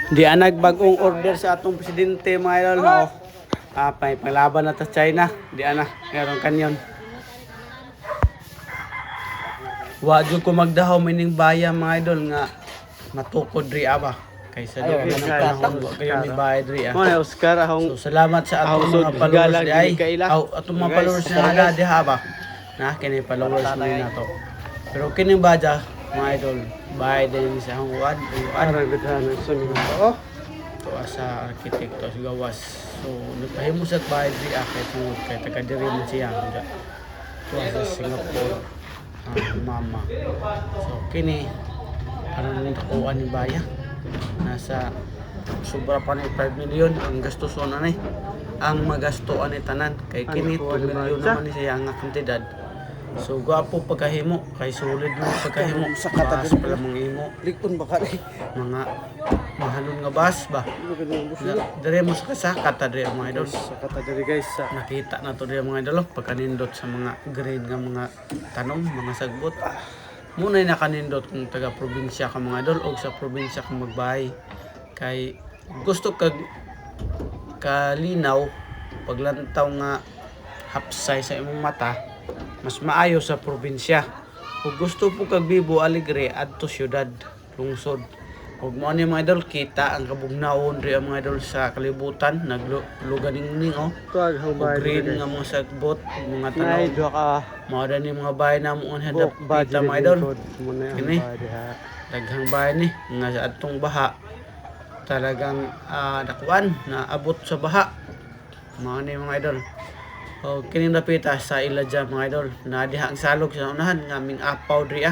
Di nagbagong order sa atong presidente mga idol no. May panglaban na ta China. Di meron kanyon. Wa jud ko magdahaw mining bayan mga idol nga matukod ri ba. Kaysa doon ng panahon wa kayo may bayad ri Mo na Oscar ahong So salamat sa atong mga followers di ay. Atong mga followers na nala di ba. Na kini followers ni nato. Pero kining badya mga idol bayad din sa akong uwan. To sa arkitekto sa gawas. So nagpahimo sa bayad ri kay tungod kay taga diri man siya. To sa Singapore. Mama. So kini ano nito kuha ni Baya. Nasa sobra pa ni 5 million ang gastuson ani. Ang magastuan ni tanan kay kini 2 million naman ni siya ang kantidad. So gwapo pagkahimo kay solid mo pagkahimo sa katas pala mga imo likon ba ka mga mahalon nga bus ba dire mo sa kasakat dire mga idol sa kata diri guys sa nakita na to dire mga idol pagkanindot sa mga grade nga mga tanom mga sagbot muna nakanindot kung taga probinsya ka mga idol o sa probinsya ka magbahay kay gusto kag kalinaw paglantaw nga hapsay sa imong mata mas maayo sa probinsya. Kung gusto po kag Bibo Alegre adto syudad, lungsod. Ug mo ni mga idol kita ang kabugnaon ri ang mga idol sa kalibutan nagluganing oh. tuag Ug hubay green nga mga sagbot, mga nay tanom. duha ka Mao ni mga bahay na mo hadap budget kita mga idol. mo na Kini. ang diha Daghang bahay ni nga sa atong baha talagang dakuan na abot sa baha. Mao ni mga idol. O kining napita sa ila dyan mga idol na diha ang salog sa unahan nga aming apaw diri